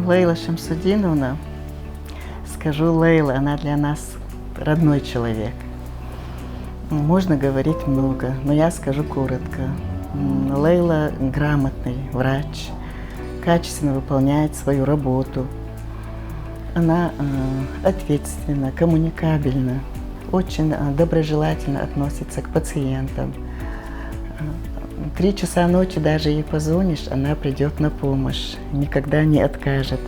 Лейла Шамсудиновна, скажу Лейла, она для нас родной человек. Можно говорить много, но я скажу коротко. Лейла грамотный врач, качественно выполняет свою работу. Она ответственна, коммуникабельна, очень доброжелательно относится к пациентам. 3 часа ночи даже ей позвонишь, она придет на помощь, никогда не откажет.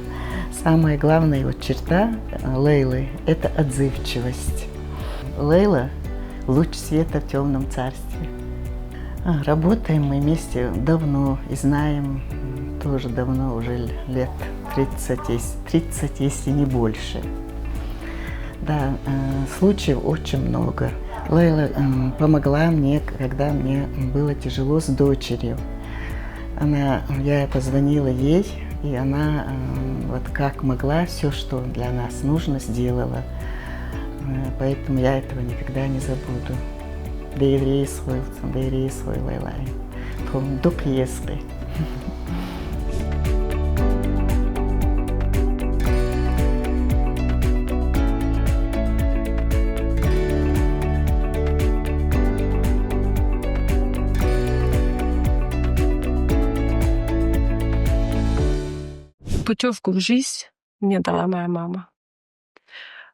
Самая главная вот черта Лейлы – это отзывчивость. Лейла – луч света в темном царстве. Работаем мы вместе давно и знаем тоже давно, уже лет 30, если не больше. Да, случаев очень много. Лейла помогла мне, когда мне было тяжело с дочерью. Я позвонила ей, и она вот как могла все, что для нас нужно, сделала. Поэтому я этого никогда не забуду. Дейрей свой Лейлай. Дук если. Путевку в жизнь мне дала моя мама.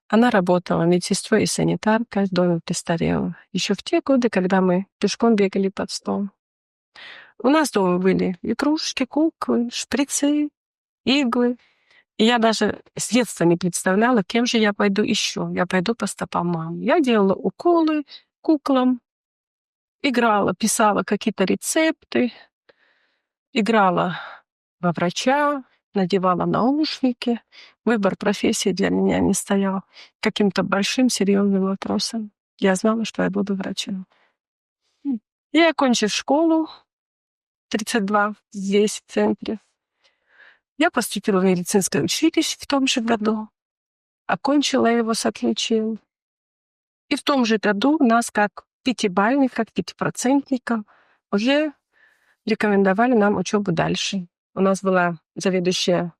Она работала медсестрой и санитаркой в доме престарелых еще в те годы, когда мы пешком бегали под стол. У нас дома были игрушки, куклы, шприцы, иглы. И я даже с детства не представляла, кем же я пойду еще. Я пойду по стопам мамы. Я делала уколы куклам, играла, писала какие-то рецепты, играла во врача, надевала наушники. Выбор профессии для меня не стоял каким-то большим, серьезным вопросом. Я знала, что я буду врачом. И окончив школу 32 здесь, в центре, я поступила в медицинское училище в том же году, окончила его с отличием. И в том же году нас, как пятибалльных, как пятипроцентников, уже рекомендовали нам учебу дальше. У нас была заведующая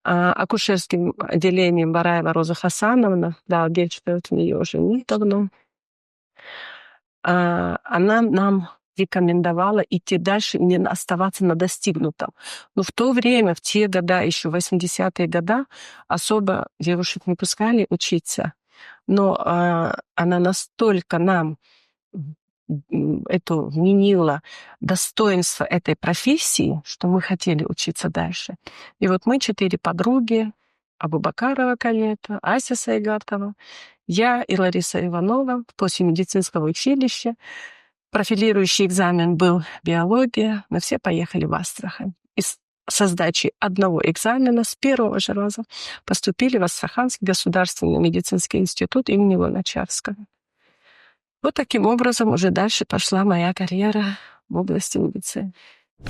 акушерским отделением Бараева Роза Хасановна, да, Гельшфельд, в нее уже нет давно. Она нам рекомендовала идти дальше, не оставаться на достигнутом. Но в то время, в те года, еще 80-е годы, особо девушек не пускали учиться. Но она настолько нам это вменила достоинство этой профессии, что мы хотели учиться дальше. И вот мы 4 подруги: Абубакарова Калета, Ася Сайгатова, я и Лариса Иванова после медицинского училища. Профилирующий экзамен был биология. Мы все поехали в Астрахань. И со сдачей одного экзамена с первого же раза поступили в Астраханский государственный медицинский институт имени Луначарского. Вот таким образом уже дальше пошла моя карьера в области медицины.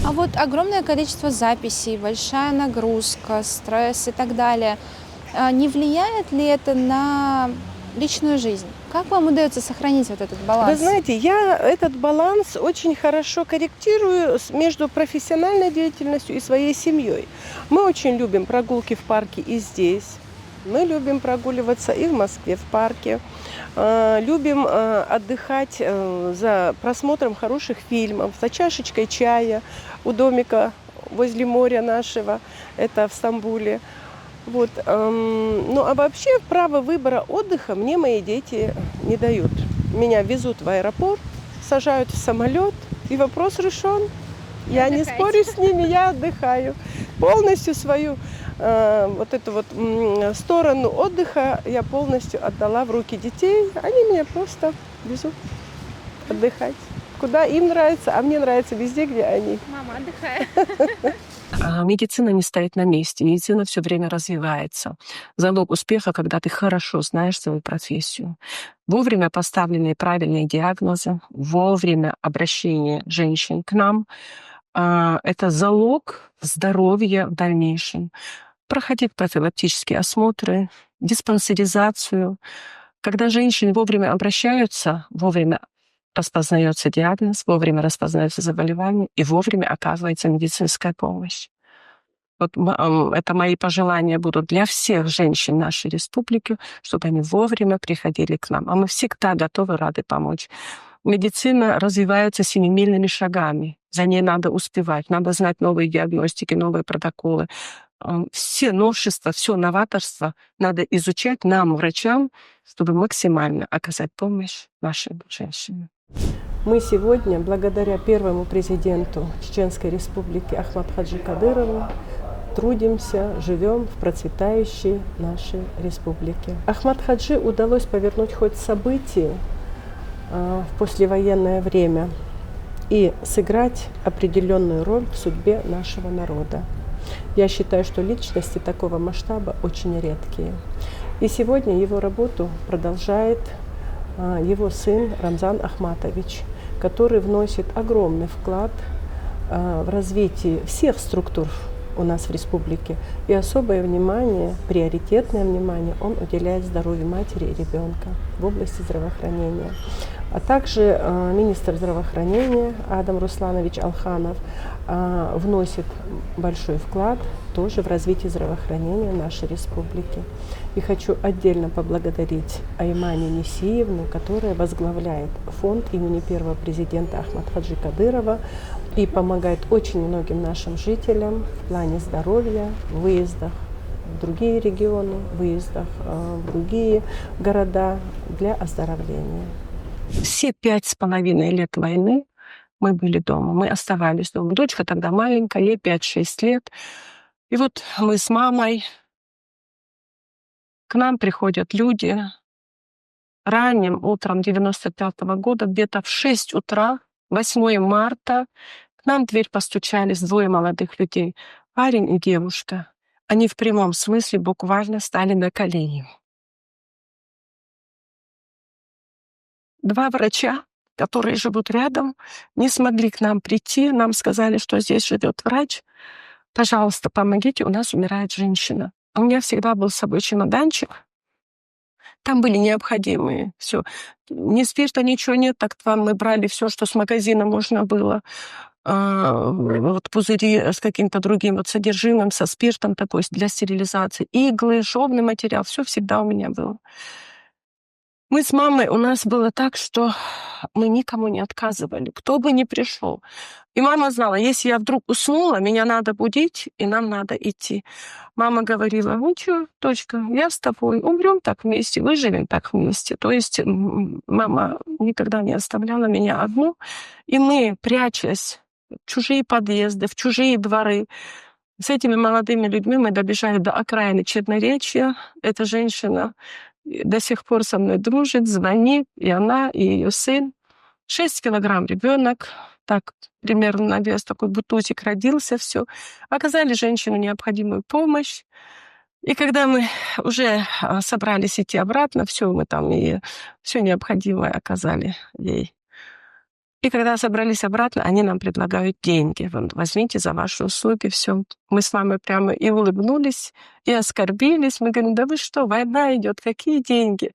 А вот огромное количество записей, большая нагрузка, стресс и так далее. Не влияет ли это на личную жизнь? Как вам удается сохранить вот этот баланс? Вы знаете, я этот баланс очень хорошо корректирую между профессиональной деятельностью и своей семьей. Мы очень любим прогулки в парке и здесь. Мы любим прогуливаться и в Москве в парке. Любим отдыхать за просмотром хороших фильмов, за чашечкой чая у домика возле моря нашего, это в Стамбуле. Вот. Ну а вообще право выбора отдыха мне мои дети не дают. Меня везут в аэропорт, сажают в самолет, и вопрос решен. Я не спорю с ними, я отдыхаю. Полностью свою вот эту вот сторону отдыха я полностью отдала в руки детей. Они меня просто везут отдыхать. Куда им нравится, а мне нравится везде, где они. Мама, отдыхай. Медицина не стоит на месте, медицина все время развивается. Залог успеха, когда ты хорошо знаешь свою профессию. Вовремя поставленные правильные диагнозы, вовремя обращение женщин к нам — это залог здоровья в дальнейшем. Проходить профилактические осмотры, диспансеризацию. Когда женщины вовремя обращаются, вовремя распознается диагноз, вовремя распознается заболевание и вовремя оказывается медицинская помощь. Вот это мои пожелания будут для всех женщин нашей республики, чтобы они вовремя приходили к нам. А мы всегда готовы, рады помочь. Медицина развивается семимильными шагами. За ней надо успевать, надо знать новые диагностики, новые протоколы. Все новшества, все новаторство надо изучать нам, врачам, чтобы максимально оказать помощь нашим женщинам. Мы сегодня, благодаря первому президенту Чеченской Республики Ахматхаджи Кадырову, трудимся, живем в процветающей нашей республике. Ахматхаджи удалось повернуть ход событий в послевоенное время и сыграть определенную роль в судьбе нашего народа. Я считаю, что личности такого масштаба очень редкие. И сегодня его работу продолжает его сын Рамзан Ахматович, который вносит огромный вклад в развитие всех структур у нас в республике. И особое внимание, приоритетное внимание он уделяет здоровью матери и ребенка в области здравоохранения. А также министр здравоохранения Адам Русланович Алханов вносит большой вклад тоже в развитие здравоохранения нашей республики. И хочу отдельно поблагодарить Аймани Несиевну, которая возглавляет фонд имени первого президента Ахматхаджи Кадырова и помогает очень многим нашим жителям в плане здоровья, в выездах в другие регионы, в выездах в другие города для оздоровления. Все 5,5 лет войны мы были дома, мы оставались дома. Дочка тогда маленькая, ей 5-6 лет. И вот мы с мамой, к нам приходят люди ранним утром 95-го года, где-то в 6 утра, 8 марта, к нам в дверь постучались 2 молодых людей, парень и девушка. Они в прямом смысле буквально стали на колени. 2 врача, которые живут рядом, не смогли к нам прийти. Нам сказали, что здесь живет врач. Пожалуйста, помогите, у нас умирает женщина. У меня всегда был с собой чемоданчик. Там были необходимые все. Ни спирта, ничего нет. Так вам мы брали все, что с магазина можно было. Вот пузыри с каким-то другим вот содержимым, со спиртом такой для стерилизации. Иглы, шовный материал. Все всегда у меня было. Мы с мамой, у нас было так, что мы никому не отказывали, кто бы ни пришел. И мама знала, если я вдруг уснула, меня надо будить, и нам надо идти. Мама говорила, ну что, дочка, я с тобой, умрем так вместе, выживем так вместе. То есть мама никогда не оставляла меня одну, и мы, прячась в чужие подъезды, в чужие дворы, с этими молодыми людьми мы добежали до окраины Черноречья. Эта женщина до сих пор со мной дружит, звонит, и она, и ее сын. 6 килограмм ребенок, так примерно на вес, такой бутузик родился, все. Оказали женщину необходимую помощь. И когда мы уже собрались идти обратно, все мы там и все необходимое оказали ей. И когда собрались обратно, они нам предлагают деньги. Возьмите за ваши услуги все. Мы с мамой прямо и улыбнулись, и оскорбились. Мы говорим, да вы что, война идет, какие деньги?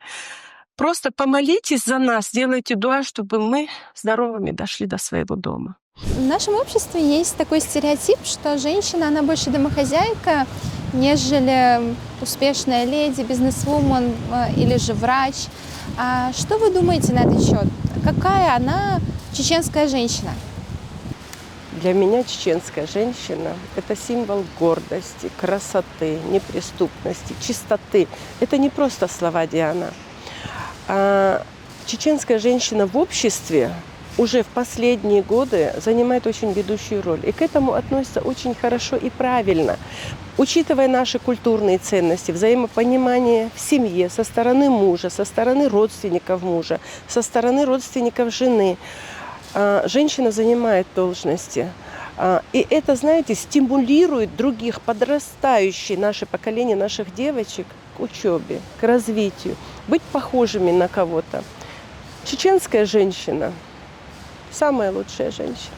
Просто помолитесь за нас, делайте дуа, чтобы мы здоровыми дошли до своего дома. В нашем обществе есть такой стереотип, что женщина, она больше домохозяйка, нежели успешная леди, бизнесвумен или же врач. А что вы думаете на этот счет? Какая она чеченская женщина? Для меня чеченская женщина – это символ гордости, красоты, неприступности, чистоты. Это не просто слова, Диана. А чеченская женщина в обществе уже в последние годы занимает очень ведущую роль. И к этому относится очень хорошо и правильно. Учитывая наши культурные ценности, взаимопонимание в семье со стороны мужа, со стороны родственников мужа, со стороны родственников жены, женщина занимает должности. И это, знаете, стимулирует других, подрастающее наше поколение наших девочек к учебе, к развитию, быть похожими на кого-то. Чеченская женщина – самая лучшая женщина.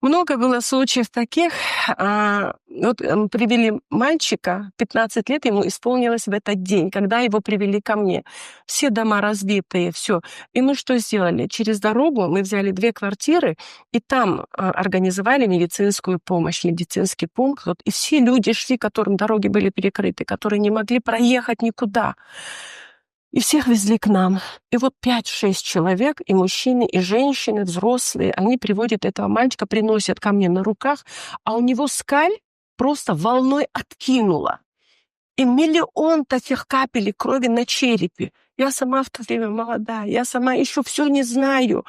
Много было случаев таких, привели мальчика, 15 лет ему исполнилось в этот день, когда его привели ко мне. Все дома разбитые, все. И мы что сделали? Через дорогу мы взяли 2 квартиры, и там организовали медицинскую помощь, медицинский пункт. Вот, и все люди шли, которым дороги были перекрыты, которые не могли проехать никуда. И всех везли к нам. И вот 5-6 человек, и мужчины, и женщины, взрослые, они приводят этого мальчика, приносят ко мне на руках, а у него скаль просто волной откинула. И 1 000 000 таких капель крови на черепе. Я сама в то время молодая, я сама еще все не знаю.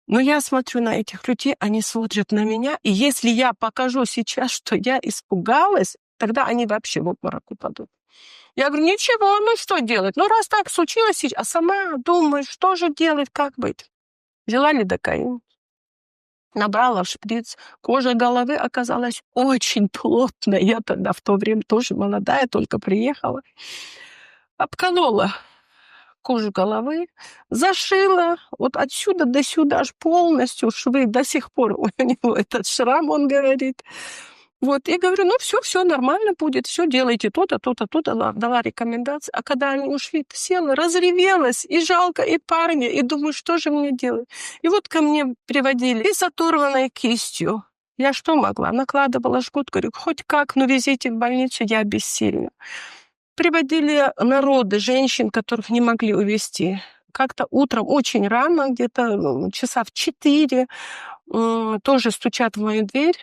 Но я смотрю на этих людей, они смотрят на меня, и если я покажу сейчас, что я испугалась, тогда они вообще в обморок упадут. Я говорю, ничего, ну что делать? Ну раз так случилось, а сама думаю, что же делать, как быть? Взяла лидокаин, набрала в шприц. Кожа головы оказалась очень плотная. Я тогда в то время тоже молодая, только приехала. Обколола кожу головы, зашила вот отсюда до сюда аж полностью швы. До сих пор у него этот шрам, он говорит. Вот, и говорю, ну все нормально будет, все делайте то-то, то-то, то-то, дала рекомендации. А когда они ушли, села, разревелась, и жалко, и парня, и думаю, что же мне делать? И вот ко мне приводили и с оторванной кистью. Я что могла? Накладывала жгут, говорю, хоть как, но везите в больницу, я бессильна. Приводили народы, женщин, которых не могли увезти. Как-то утром очень рано, где-то часа в 4, тоже стучат в мою дверь.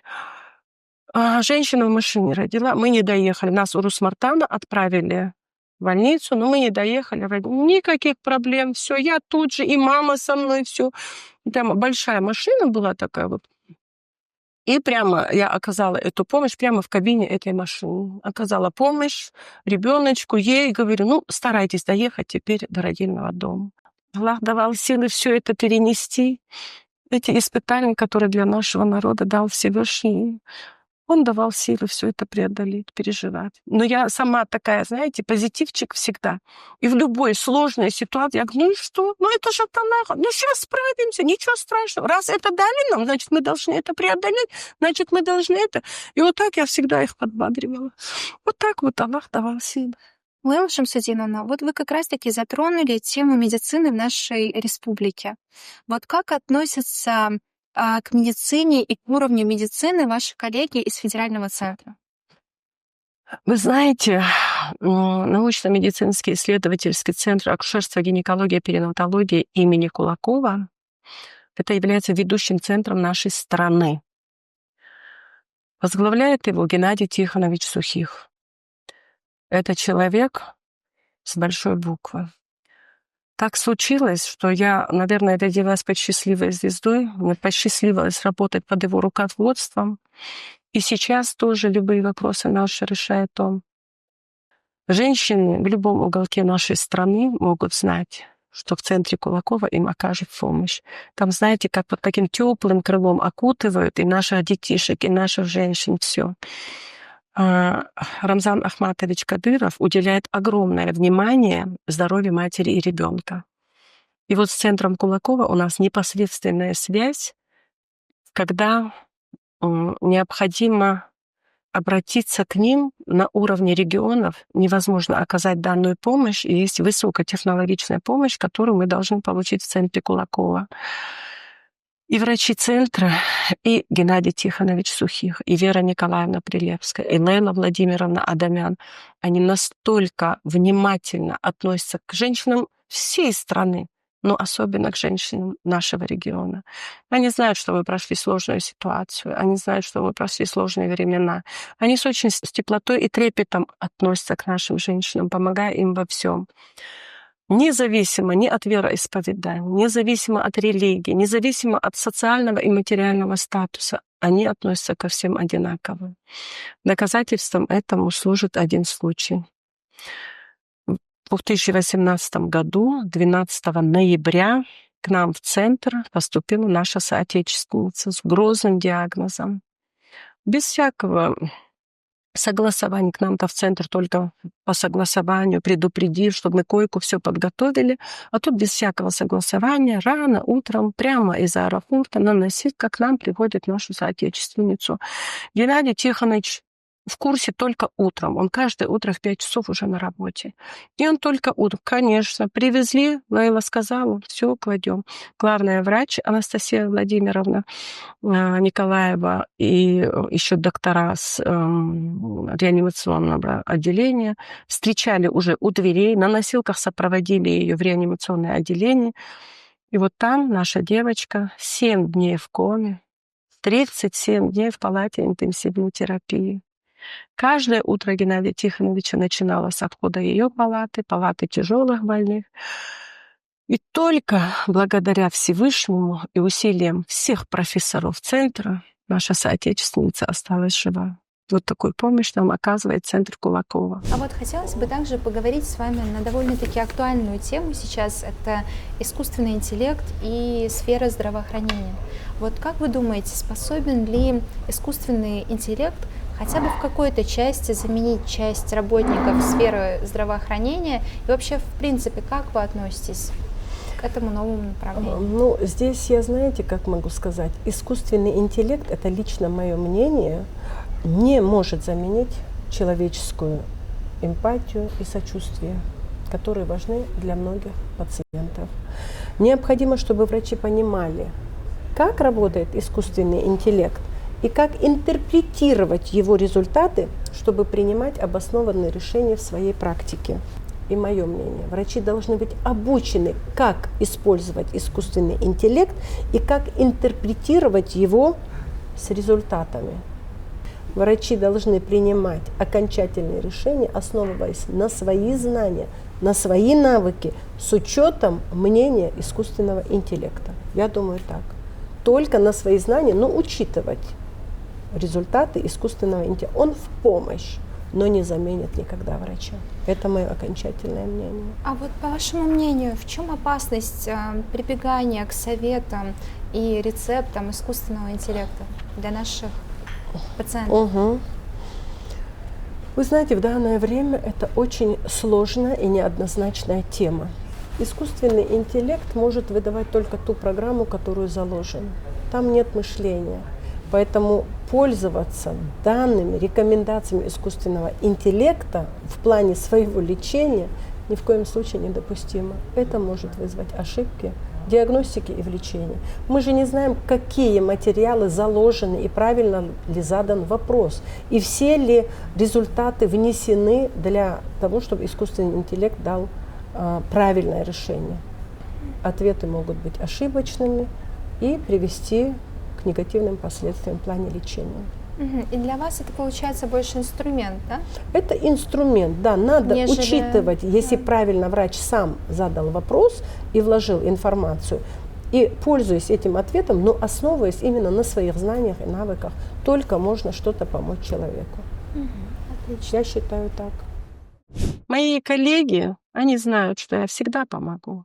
Женщина в машине родила. Мы не доехали. Нас у Русмартана отправили в больницу, но мы не доехали. Никаких проблем. Все, я тут же, и мама со мной, все. Там большая машина была такая вот. И прямо я оказала эту помощь прямо в кабине этой машины. Оказала помощь ребеночку, ей говорю, ну, старайтесь доехать теперь до родильного дома. Аллах давал силы все это перенести. Эти испытания, которые для нашего народа дал Всевышний, он давал силы все это преодолеть, переживать. Но я сама такая, знаете, позитивчик всегда. И в любой сложной ситуации я говорю, ну и что? Ну это же Аллах. Ну сейчас справимся, ничего страшного. Раз это дали нам, значит, мы должны это преодолеть, значит, мы должны это. И вот так я всегда их подбадривала. Вот так вот Аллах давал силы. Лейла Шамсудиновна, вот вы как раз-таки затронули тему медицины в нашей республике. Вот как относятся к медицине и к уровню медицины ваши коллеги из федерального центра? Вы знаете, научно-медицинский исследовательский центр акушерства, гинекологии и перинатологии имени Кулакова это является ведущим центром нашей страны. Возглавляет его Геннадий Тихонович Сухих. Это человек с большой буквы. Так случилось, что я, наверное, родилась под счастливой звездой. Мне посчастливилось работать под его руководством. И сейчас тоже любые вопросы наши решает он. Женщины в любом уголке нашей страны могут знать, что в центре Кулакова им окажет помощь. Там, знаете, как вот таким теплым крылом окутывают и наших детишек, и наших женщин, все. Рамзан Ахматович Кадыров уделяет огромное внимание здоровью матери и ребенка. И вот с центром Кулакова у нас непосредственная связь, когда необходимо обратиться к ним на уровне регионов. Невозможно оказать данную помощь, и есть высокотехнологичная помощь, которую мы должны получить в центре Кулакова. И врачи центра, и Геннадий Тихонович Сухих, и Вера Николаевна Прилепская, и Лейла Владимировна Адамян, они настолько внимательно относятся к женщинам всей страны, но особенно к женщинам нашего региона. Они знают, что вы прошли сложную ситуацию, они знают, что вы прошли сложные времена. Они с очень с теплотой и трепетом относятся к нашим женщинам, помогая им во всем. Независимо ни от вероисповедания, независимо от религии, независимо от социального и материального статуса, они относятся ко всем одинаково. Доказательством этому служит один случай. В 2018 году, 12 ноября, к нам в центр поступила наша соотечественница с грозным диагнозом. Без всякого согласование к нам-то в центр только по согласованию, предупредив, чтобы мы койку все подготовили. А тут без всякого согласования рано утром прямо из аэропорта на носилках к нам приводит нашу соотечественницу. Геннадий Тихонович в курсе только утром. Он каждое утро в 5 часов уже на работе. И он только утром. Конечно, привезли, Лейла сказала, все, кладем. Главная врач Анастасия Владимировна Николаева и еще доктора с реанимационного отделения встречали уже у дверей, на носилках сопроводили ее в реанимационное отделение. И вот там наша девочка 7 дней в коме, 37 дней в палате интенсивной терапии. Каждое утро Геннадия Тихоновича начиналось с обхода ее палаты тяжелых больных. И только благодаря Всевышнему и усилиям всех профессоров центра наша соотечественница осталась жива. Вот такую помощь нам оказывает центр Кулакова. А вот хотелось бы также поговорить с вами на довольно-таки актуальную тему сейчас. Это искусственный интеллект и сфера здравоохранения. Вот как вы думаете, способен ли искусственный интеллект хотя бы в какой-то части заменить часть работников сферы здравоохранения? И вообще, в принципе, как вы относитесь к этому новому направлению? Ну, здесь я, знаете, как могу сказать, искусственный интеллект, это лично мое мнение, не может заменить человеческую эмпатию и сочувствие, которые важны для многих пациентов. Необходимо, чтобы врачи понимали, как работает искусственный интеллект и как интерпретировать его результаты, чтобы принимать обоснованные решения в своей практике. И мое мнение, врачи должны быть обучены, как использовать искусственный интеллект и как интерпретировать его с результатами. Врачи должны принимать окончательные решения, основываясь на свои знания, на свои навыки, с учетом мнения искусственного интеллекта. Я думаю так. Только на свои знания, но учитывать результаты искусственного интеллекта. Он в помощь, но не заменит никогда врача. Это мое окончательное мнение. А вот по вашему мнению, в чем опасность прибегания к советам и рецептам искусственного интеллекта для наших пациентов? Угу. Вы знаете, в данное время это очень сложная и неоднозначная тема. Искусственный интеллект может выдавать только ту программу, которую заложен. Там нет мышления. Поэтому пользоваться данными рекомендациями искусственного интеллекта в плане своего лечения ни в коем случае недопустимо. Это может вызвать ошибки в диагностике и в лечении. Мы же не знаем, какие материалы заложены и правильно ли задан вопрос. И все ли результаты внесены для того, чтобы искусственный интеллект дал правильное решение. Ответы могут быть ошибочными и привести к негативным последствиям в плане лечения. И для вас это получается больше инструмент, да? Это инструмент, да, надо Нежели... учитывать, если правильно врач сам задал вопрос и вложил информацию, и пользуясь этим ответом, но основываясь именно на своих знаниях и навыках, только можно что-то помочь человеку. Отлично. Я считаю так. Мои коллеги, они знают, что я всегда помогу.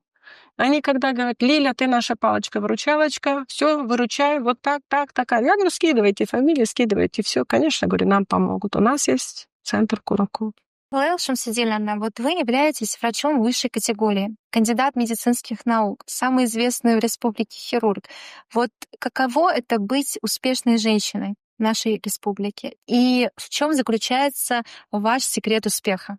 Они когда говорят: Лиля, ты наша палочка-выручалочка, все, выручай, вот так, такая. Я говорю, скидывайте фамилии, скидывайте, все. Конечно, говорю, нам помогут. У нас есть центр Кулаков. Лейла Шамсидиновна, вот вы являетесь врачом высшей категории, кандидат медицинских наук, самый известный в республике хирург. Вот каково это быть успешной женщиной в нашей республике? И в чем заключается ваш секрет успеха?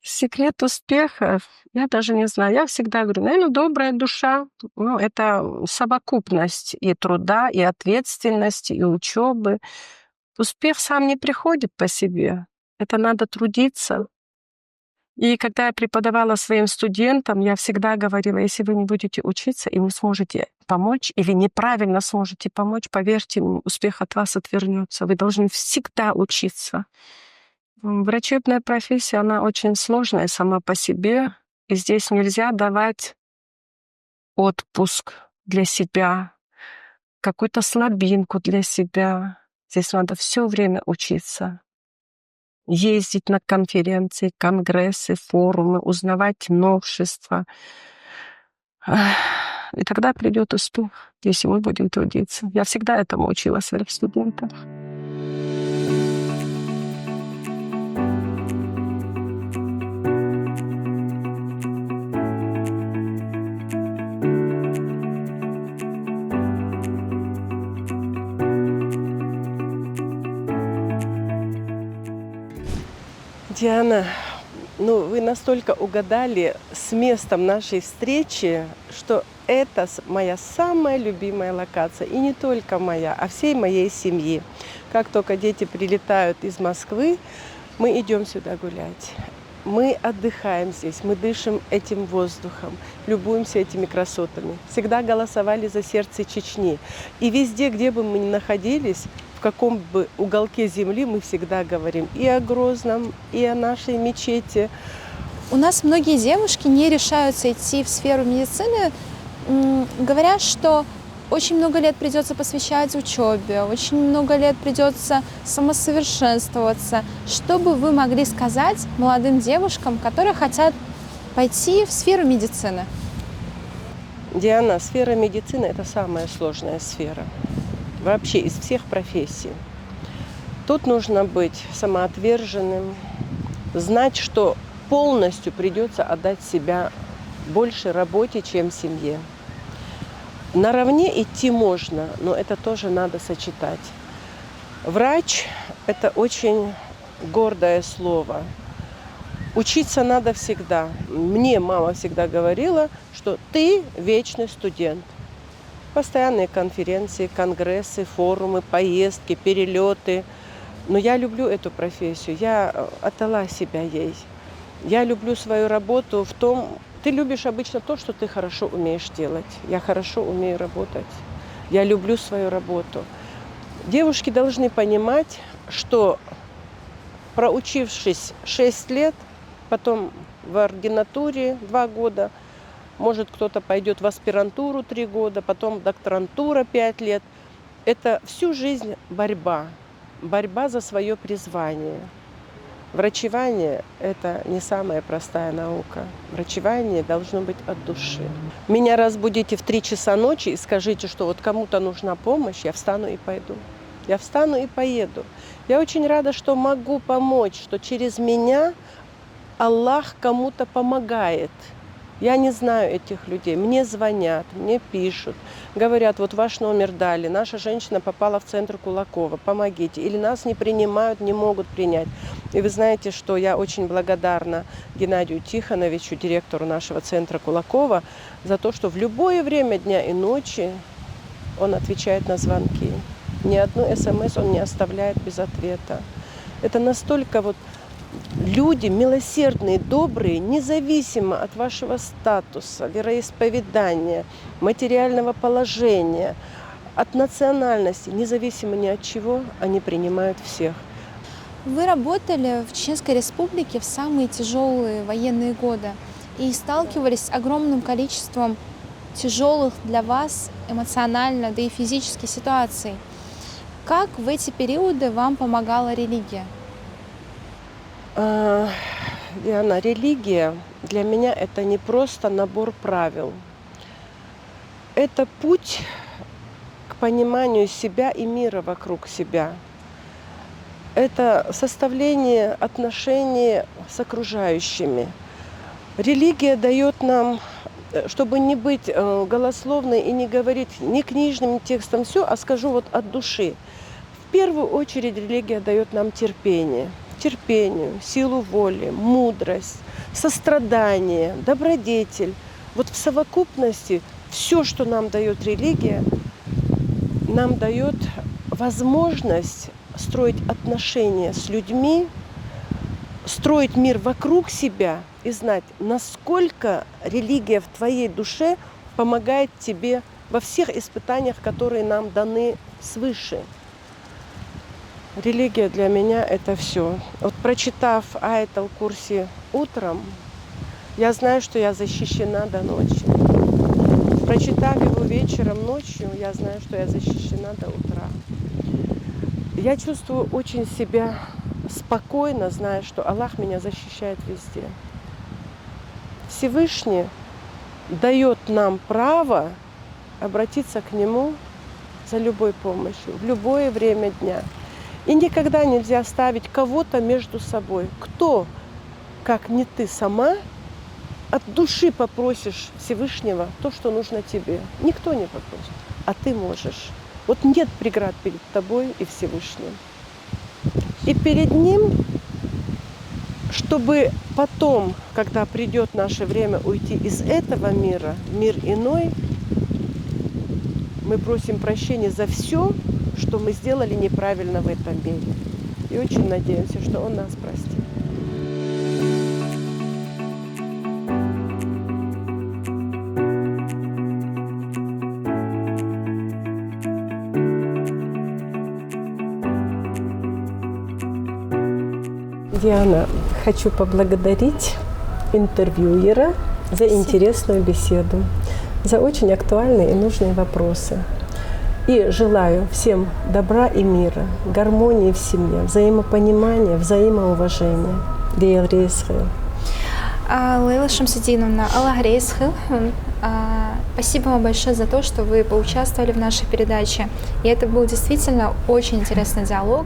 Секрет успеха, я даже не знаю. Я всегда говорю, наверное, добрая душа. Ну, это совокупность и труда, и ответственности, и учебы. Успех сам не приходит по себе. Это надо трудиться. И когда я преподавала своим студентам, я всегда говорила, если вы не будете учиться и не сможете помочь, или неправильно сможете помочь, поверьте, успех от вас отвернется. Вы должны всегда учиться. Врачебная профессия, она очень сложная сама по себе. И здесь нельзя давать отпуск для себя, какую-то слабинку для себя. Здесь надо все время учиться. Ездить на конференции, конгрессы, форумы, узнавать новшества. И тогда придет успех, если мы будем трудиться. Я всегда этому учила своих студентов. Диана, ну вы настолько угадали с местом нашей встречи, что это моя самая любимая локация. И не только моя, а всей моей семьи. Как только дети прилетают из Москвы, мы идем сюда гулять. Мы отдыхаем здесь, мы дышим этим воздухом, любуемся этими красотами. Всегда голосовали за сердце Чечни. И везде, где бы мы ни находились, в каком бы уголке земли, мы всегда говорим и о Грозном, и о нашей мечети. У нас многие девушки не решаются идти в сферу медицины, говорят, что очень много лет придется посвящать учебе, очень много лет придется самосовершенствоваться. Что бы вы могли сказать молодым девушкам, которые хотят пойти в сферу медицины? Диана, сфера медицины – это самая сложная сфера. Вообще из всех профессий. Тут нужно быть самоотверженным, знать, что полностью придется отдать себя больше работе, чем семье. Наравне идти можно, но это тоже надо сочетать. Врач – это очень гордое слово. Учиться надо всегда. Мне мама всегда говорила, что ты вечный студент. Постоянные конференции, конгрессы, форумы, поездки, перелеты. Но я люблю эту профессию, я отдала себя ей. Я люблю свою работу в том, ты любишь обычно то, что ты хорошо умеешь делать. Я хорошо умею работать. Я люблю свою работу. Девушки должны понимать, что проучившись 6 лет, потом в ординатуре 2 года, может кто-то пойдет в аспирантуру 3 года, потом докторантура 5 лет. Это всю жизнь борьба. Борьба за свое призвание. Врачевание – это не самая простая наука. Врачевание должно быть от души. Меня разбудите в 3 часа ночи и скажите, что вот кому-то нужна помощь, я встану и пойду. Я встану и поеду. Я очень рада, что могу помочь, что через меня Аллах кому-то помогает. Я не знаю этих людей. Мне звонят, мне пишут, говорят, вот ваш номер дали, наша женщина попала в центр Кулакова, помогите. Или нас не принимают, не могут принять. И вы знаете, что я очень благодарна Геннадию Тихоновичу, директору нашего центра Кулакова, за то, что в любое время дня и ночи он отвечает на звонки. Ни одну СМС он не оставляет без ответа. Это настолько вот люди милосердные, добрые, независимо от вашего статуса, вероисповедания, материального положения, от национальности, независимо ни от чего, они принимают всех. Вы работали в Чеченской Республике в самые тяжелые военные годы и сталкивались с огромным количеством тяжелых для вас эмоционально, да и физически ситуаций. Как в эти периоды вам помогала религия? Диана, религия для меня это не просто набор правил. Это путь к пониманию себя и мира вокруг себя. Это составление отношений с окружающими. Религия дает нам, чтобы не быть голословной и не говорить ни книжным текстом все, а скажу вот от души. В первую очередь религия дает нам терпение. Терпению, силу воли, мудрость, сострадание, добродетель. Вот в совокупности все, что нам дает религия, нам дает возможность строить отношения с людьми, строить мир вокруг себя и знать, насколько религия в твоей душе помогает тебе во всех испытаниях, которые нам даны свыше. Религия для меня – это все. Вот прочитав аят аль-Курси утром, я знаю, что я защищена до ночи. Прочитав его вечером, ночью, я знаю, что я защищена до утра. Я чувствую очень себя спокойно, зная, что Аллах меня защищает везде. Всевышний дает нам право обратиться к Нему за любой помощью, в любое время дня. И никогда нельзя ставить кого-то между собой. Кто, как не ты сама, от души попросишь Всевышнего то, что нужно тебе. Никто не попросит, а ты можешь. Вот нет преград перед тобой и Всевышним. И перед Ним чтобы потом, когда придет наше время уйти из этого мира, мир иной, мы просим прощения за все, что мы сделали неправильно в этом мире. И очень надеемся, что Он нас простит. Диана, хочу поблагодарить интервьюера за интересную беседу, за очень актуальные и нужные вопросы. И желаю всем добра и мира, гармонии в семье, взаимопонимания, взаимоуважения. Лейла Шамсудиновна, Аллах рейсхил. Спасибо вам большое за то, что вы поучаствовали в нашей передаче. И это был действительно очень интересный диалог.